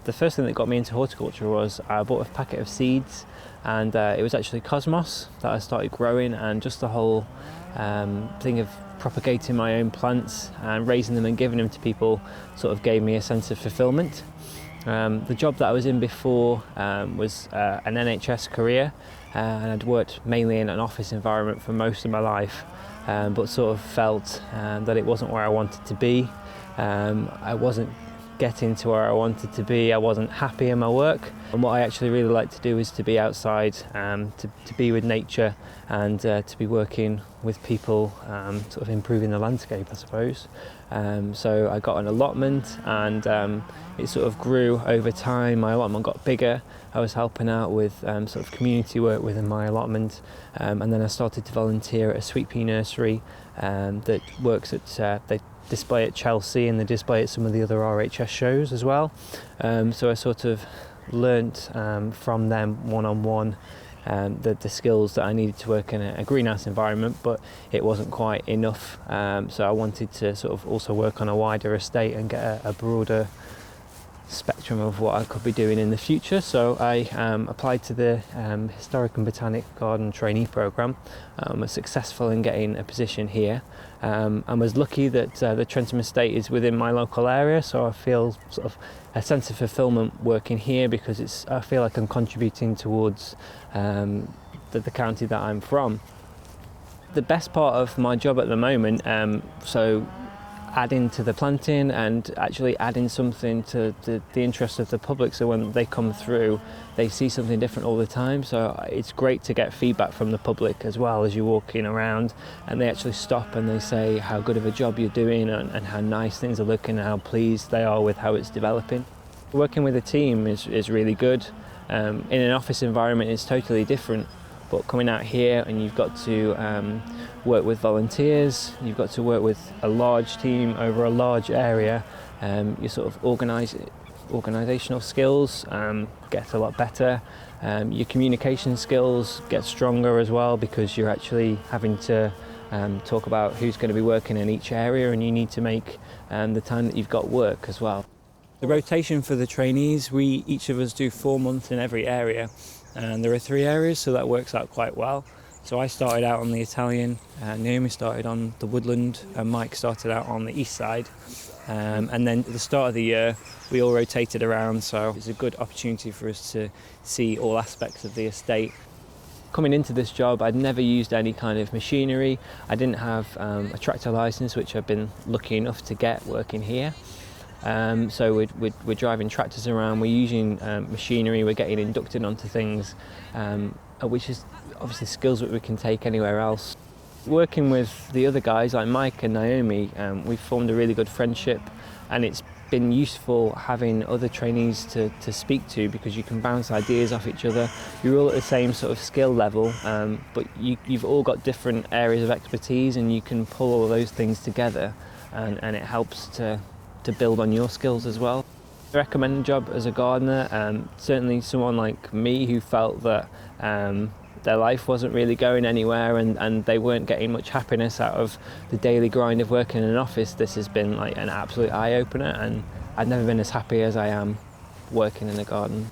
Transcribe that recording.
The first thing that got me into horticulture was I bought a packet of seeds, and it was actually cosmos that I started growing, and just the whole thing of propagating my own plants and raising them and giving them to people sort of gave me a sense of fulfillment. The job that I was in before was an NHS career, and I'd worked mainly in an office environment for most of my life, but sort of felt that it wasn't where I wanted to be. I wasn't getting to where I wanted to be. I wasn't happy in my work, and what I actually really like to do is to be outside, to be with nature, and to be working with people, sort of improving the landscape, I suppose. So I got an allotment, and it sort of grew over time. My allotment got bigger. I was helping out with sort of community work within my allotment, and then I started to volunteer at a sweet pea nursery that works at they display at Chelsea, and they display at some of the other RHS shows as well. So I sort of learnt from them one-on-one the skills that I needed to work in a greenhouse environment, but it wasn't quite enough. So I wanted to sort of also work on a wider estate and get a broader spectrum of what I could be doing in the future. So I applied to the Historic and Botanic Garden Trainee programme. Was successful in getting a position here, and was lucky that the Trentham estate is within my local area, so I feel sort of a sense of fulfilment working here, because I feel like I'm contributing towards the county that I'm from. The best part of my job at the moment, so adding to the planting and actually adding something to the interest of the public, so when they come through they see something different all the time. So it's great to get feedback from the public as well as you're walking around, and they actually stop and they say how good of a job you're doing, and how nice things are looking, and how pleased they are with how it's developing. Working with a team is really good. In an office environment it's totally different, but coming out here and you've got to work with volunteers, you've got to work with a large team over a large area, your sort of organisational skills get a lot better, your communication skills get stronger as well, because you're actually having to talk about who's going to be working in each area, and you need to make the time that you've got work as well. The rotation for the trainees, each of us do 4 months in every area, and there are 3 areas, so that works out quite well. So I started out on the Italian, Naomi started on the woodland, and Mike started out on the east side. And then at the start of the year, we all rotated around, so it's a good opportunity for us to see all aspects of the estate. Coming into this job, I'd never used any kind of machinery. I didn't have a tractor licence, which I've been lucky enough to get working here. So we're driving tractors around, we're using machinery, we're getting inducted onto things, which is obviously skills that we can take anywhere else. Working with the other guys like Mike and Naomi, we've formed a really good friendship, and it's been useful having other trainees to speak to, because you can bounce ideas off each other. You're all at the same sort of skill level, but you've all got different areas of expertise, and you can pull all of those things together, and it helps to build on your skills as well. I recommend the job as a gardener. Certainly someone like me who felt that their life wasn't really going anywhere, and they weren't getting much happiness out of the daily grind of working in an office. This has been like an absolute eye-opener, and I've never been as happy as I am working in a garden.